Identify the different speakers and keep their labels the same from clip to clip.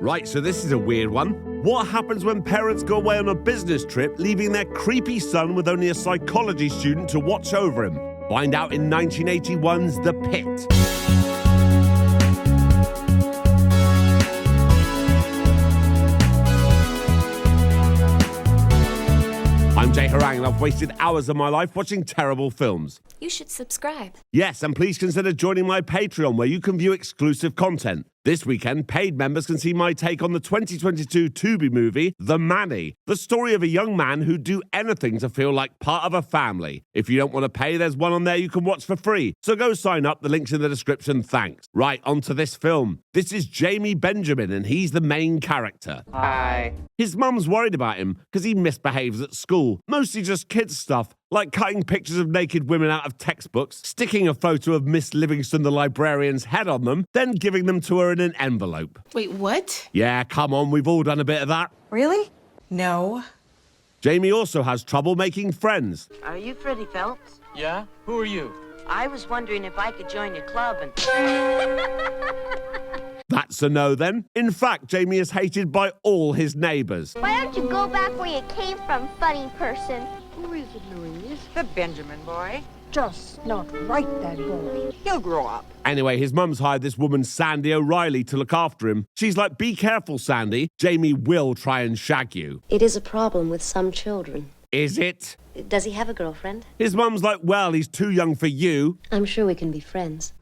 Speaker 1: Right, so this is a weird one. What happens when parents go away on a business trip, leaving their creepy son with only a psychology student to watch over him? Find out in 1981's The Pit. I'm Jay Harangue and I've wasted hours of my life watching terrible films.
Speaker 2: You should subscribe.
Speaker 1: Yes, and please consider joining my Patreon where you can view exclusive content. This weekend, paid members can see my take on the 2022 Tubi movie, The Manny, the story of a young man who'd do anything to feel like part of a family. If you don't want to pay, there's one on there you can watch for free. So go sign up, the link's in the description, thanks. Right, on to this film. This is Jamie Benjamin and he's the main character.
Speaker 3: Hi.
Speaker 1: His mum's worried about him because he misbehaves at school, mostly just kids stuff, like cutting pictures of naked women out of textbooks, sticking a photo of Miss Livingston the librarian's head on them, then giving them to her in an envelope.
Speaker 4: Wait, what?
Speaker 1: Yeah, come on, we've all done a bit of that.
Speaker 4: Really? No.
Speaker 1: Jamie also has trouble making friends.
Speaker 5: Are you Freddie Phelps?
Speaker 3: Yeah? Who are you?
Speaker 5: I was wondering if I could join your club and...
Speaker 1: That's a no then. In fact, Jamie is hated by all his neighbours.
Speaker 6: Why don't you go back where you came from, funny person?
Speaker 5: Who is it, Louise? The Benjamin boy.
Speaker 7: Just not right, that boy.
Speaker 5: He'll grow up.
Speaker 1: Anyway, his mum's hired this woman, Sandy O'Reilly, to look after him. She's like, be careful, Sandy. Jamie will try and shag you.
Speaker 2: It is a problem with some children.
Speaker 1: Is it?
Speaker 2: Does he have a girlfriend?
Speaker 1: His mum's like, well, he's too young for you.
Speaker 2: I'm sure we can be friends.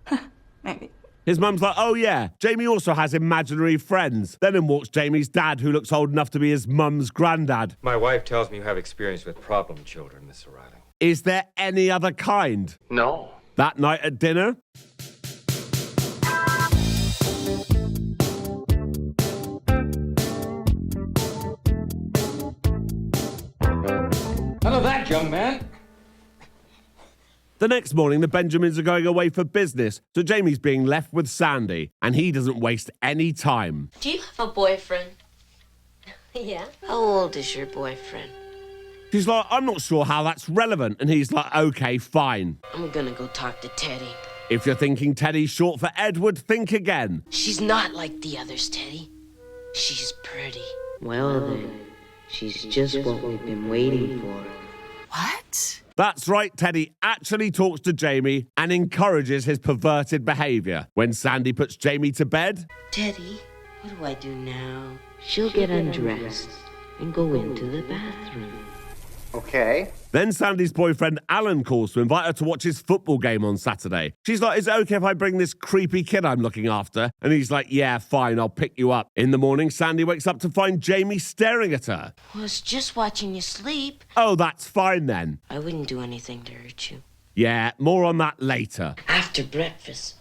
Speaker 4: Maybe.
Speaker 1: His mum's like, oh yeah, Jamie also has imaginary friends. Then in walks Jamie's dad, who looks old enough to be his mum's granddad.
Speaker 8: My wife tells me you have experience with problem children, Miss O'Reilly.
Speaker 1: Is there any other kind?
Speaker 8: No.
Speaker 1: That night at dinner?
Speaker 8: None of that, young man.
Speaker 1: The next morning, the Benjamins are going away for business, so Jamie's being left with Sandy, and he doesn't waste any time.
Speaker 2: Do you have a boyfriend? Yeah.
Speaker 5: How old is your boyfriend?
Speaker 1: She's like, I'm not sure how that's relevant, and he's like, okay, fine.
Speaker 5: I'm gonna go talk to Teddy.
Speaker 1: If you're thinking Teddy's short for Edward, think again.
Speaker 5: She's not like the others, Teddy. She's pretty. Well then, she's just what we've been waiting for.
Speaker 4: What?
Speaker 1: That's right, Teddy actually talks to Jamie and encourages his perverted behaviour. When Sandy puts Jamie to bed,
Speaker 5: Teddy, what do I do now? She'll get undressed and go into the bathroom.
Speaker 3: Okay.
Speaker 1: then Sandy's boyfriend Alan calls to invite her to watch his football game on Saturday. She's like, is it okay if I bring this creepy kid I'm looking after? And he's like, yeah, fine, I'll pick you up. In the morning, Sandy wakes up to find Jamie staring at her.
Speaker 5: I was just watching you sleep.
Speaker 1: Oh, that's fine then.
Speaker 5: I wouldn't do anything to hurt you.
Speaker 1: Yeah, more on that later.
Speaker 5: After breakfast,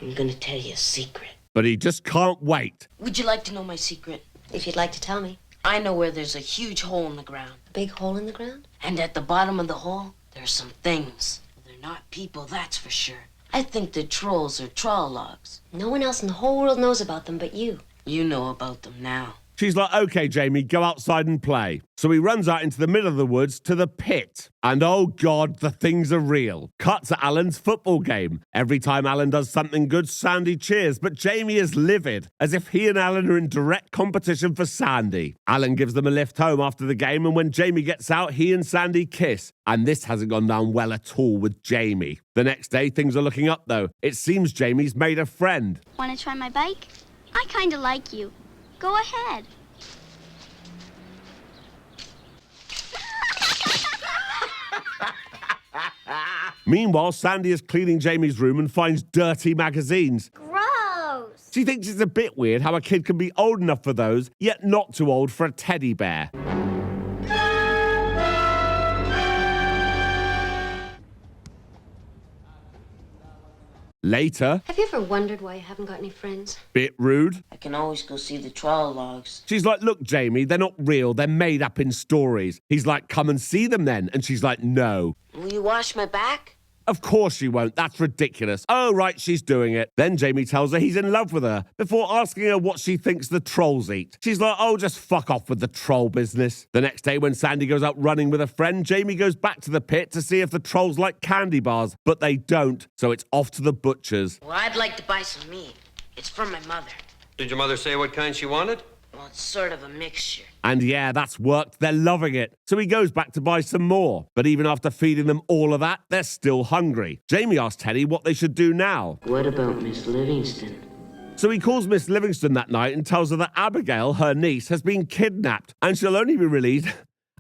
Speaker 5: I'm gonna tell you a secret.
Speaker 1: But he just can't wait.
Speaker 5: Would you like to know my secret?
Speaker 2: If you'd like to tell me.
Speaker 5: I know where there's a huge hole in the ground.
Speaker 2: A big hole in the ground?
Speaker 5: And at the bottom of the hole, there are some things. They're not people, that's for sure. I think they're trolls or trawl logs.
Speaker 2: No one else in the whole world knows about them but you.
Speaker 5: You know about them now.
Speaker 1: She's like, okay, Jamie, go outside and play. So he runs out into the middle of the woods to the pit. And oh God, the things are real. Cut to Alan's football game. Every time Alan does something good, Sandy cheers, but Jamie is livid, as if he and Alan are in direct competition for Sandy. Alan gives them a lift home after the game, and when Jamie gets out, he and Sandy kiss. And this hasn't gone down well at all with Jamie. The next day, things are looking up though. It seems Jamie's made a friend.
Speaker 6: Want to try my bike? I kind of like you. Go ahead.
Speaker 1: Meanwhile, Sandy is cleaning Jamie's room and finds dirty magazines.
Speaker 6: Gross.
Speaker 1: She thinks it's a bit weird how a kid can be old enough for those, yet not too old for a teddy bear. Later,
Speaker 2: Have you ever wondered why you haven't got any friends?
Speaker 1: bit rude.
Speaker 5: I can always go see the trawl logs.
Speaker 1: She's like, look, Jamie, they're not real. They're made up in stories. He's like, come and see them then. And she's like, no.
Speaker 5: Will you wash my back?
Speaker 1: Of course she won't. That's ridiculous. Oh, right, she's doing it. Then Jamie tells her he's in love with her before asking her what she thinks the trolls eat. She's like, oh, just fuck off with the troll business. The next day when Sandy goes out running with a friend, Jamie goes back to the pit to see if the trolls like candy bars, but they don't. So it's off to the butcher's.
Speaker 5: Well, I'd like to buy some meat. It's from my mother.
Speaker 9: Did your mother say what kind she wanted?
Speaker 5: Well, it's sort of a mixture.
Speaker 1: And yeah, that's worked. They're loving it. So he goes back to buy some more. But even after feeding them all of that, they're still hungry. Jamie asks Teddy what they should do now.
Speaker 5: What about Miss Livingston?
Speaker 1: So he calls Miss Livingston that night and tells her that Abigail, her niece, has been kidnapped and she'll only be released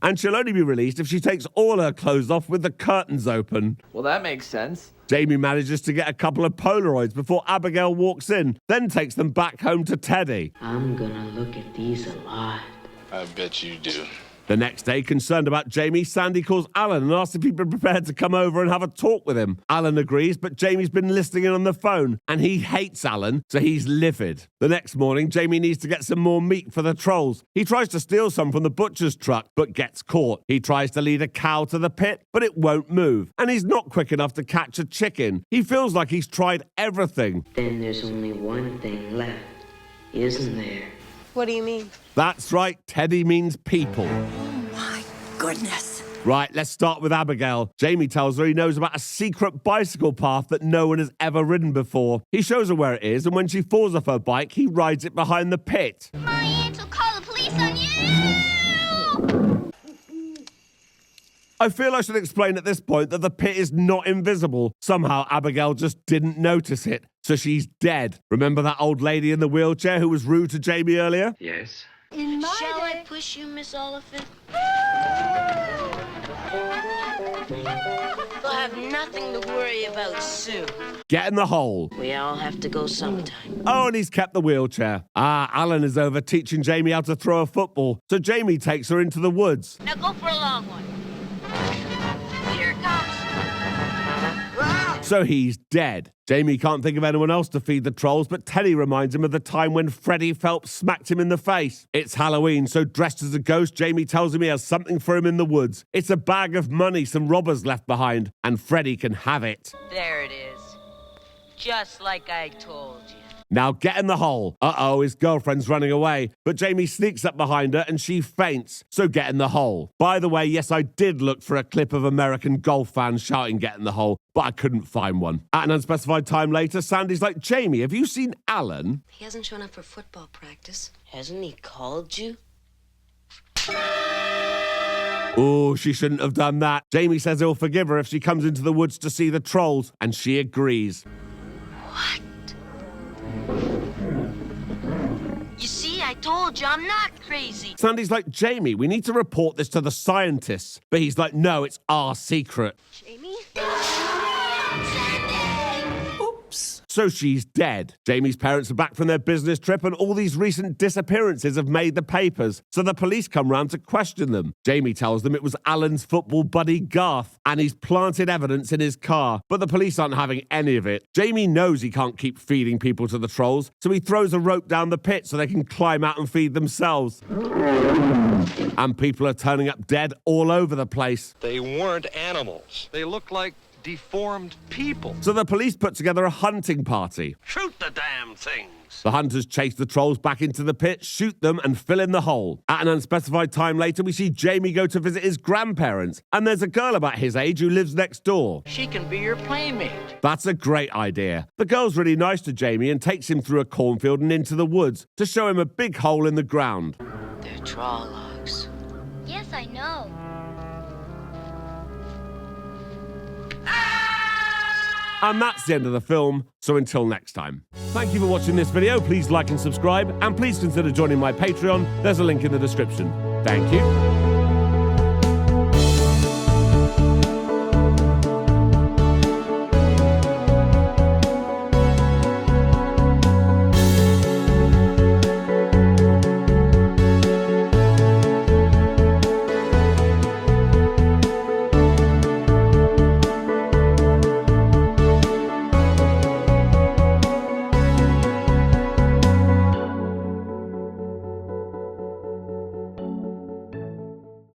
Speaker 1: if she takes all her clothes off with the curtains open.
Speaker 10: Well, that makes sense.
Speaker 1: Jamie manages to get a couple of Polaroids before Abigail walks in, then takes them back home to Teddy.
Speaker 5: I'm gonna look at these a lot.
Speaker 11: I bet you do.
Speaker 1: The next day, concerned about Jamie, Sandy calls Alan and asks if he'd be prepared to come over and have a talk with him. Alan agrees, but Jamie's been listening in on the phone, and he hates Alan, so he's livid. The next morning, Jamie needs to get some more meat for the trolls. He tries to steal some from the butcher's truck, but gets caught. He tries to lead a cow to the pit, but it won't move. And he's not quick enough to catch a chicken. He feels like he's tried everything.
Speaker 5: Then there's only one thing left, isn't there?
Speaker 7: What do you mean?
Speaker 1: That's right, Teddy means people.
Speaker 4: Oh my goodness.
Speaker 1: Right, let's start with Abigail. Jamie tells her he knows about a secret bicycle path that no one has ever ridden before. He shows her where it is, and when she falls off her bike, he rides it behind the pit.
Speaker 6: My aunt will call the police on you!
Speaker 1: I feel I should explain at this point that the pit is not invisible. Somehow Abigail just didn't notice it, so she's dead. Remember that old lady in the wheelchair who was rude to Jamie earlier?
Speaker 9: Yes.
Speaker 7: In my
Speaker 5: Shall I
Speaker 7: day.
Speaker 5: push you, Miss Oliphant? We'll have nothing to worry about soon.
Speaker 1: Get in the hole.
Speaker 5: We all have to go sometime.
Speaker 1: Oh, and he's kept the wheelchair. Alan is over teaching Jamie how to throw a football, so Jamie takes her into the woods.
Speaker 5: Now go for a long one. Here it comes.
Speaker 1: So he's dead. Jamie can't think of anyone else to feed the trolls, but Teddy reminds him of the time when Freddie Phelps smacked him in the face. It's Halloween, so dressed as a ghost, Jamie tells him he has something for him in the woods. It's a bag of money some robbers left behind, and Freddie can have it.
Speaker 5: There it is. Just like I told you.
Speaker 1: Now get in the hole. Uh-oh, his girlfriend's running away. But Jamie sneaks up behind her and she faints. So get in the hole. By the way, yes, I did look for a clip of American golf fans shouting get in the hole, but I couldn't find one. At an unspecified time later, Sandy's like, Jamie, have you seen Alan?
Speaker 2: He hasn't shown up for football practice.
Speaker 5: Hasn't he called you?
Speaker 1: Oh, she shouldn't have done that. Jamie says he'll forgive her if she comes into the woods to see the trolls, and she agrees.
Speaker 5: What? You see, I told you I'm not crazy.
Speaker 1: Sandy's like, Jamie, we need to report this to the scientists. But he's like, no, it's our secret.
Speaker 6: Jamie?
Speaker 4: Oops.
Speaker 1: So she's dead. Jamie's parents are back from their business trip and all these recent disappearances have made the papers. So the police come round to question them. Jamie tells them it was Alan's football buddy Garth and he's planted evidence in his car. But the police aren't having any of it. Jamie knows he can't keep feeding people to the trolls, so he throws a rope down the pit so they can climb out and feed themselves. And people are turning up dead all over the place.
Speaker 9: They weren't animals. They looked like deformed people.
Speaker 1: So the police put together a hunting party.
Speaker 9: Shoot the damn things.
Speaker 1: The hunters chase the trolls back into the pit, shoot them, and fill in the hole. At an unspecified time later, we see Jamie go to visit his grandparents, and there's a girl about his age who lives next door.
Speaker 5: She can be your playmate.
Speaker 1: That's a great idea. The girl's really nice to Jamie and takes him through a cornfield and into the woods to show him a big hole in the ground.
Speaker 5: They're trawl logs.
Speaker 6: Yes, I know.
Speaker 1: And that's the end of the film, so until next time. Thank you for watching this video. Please like and subscribe, and please consider joining my Patreon. There's a link in the description. Thank you.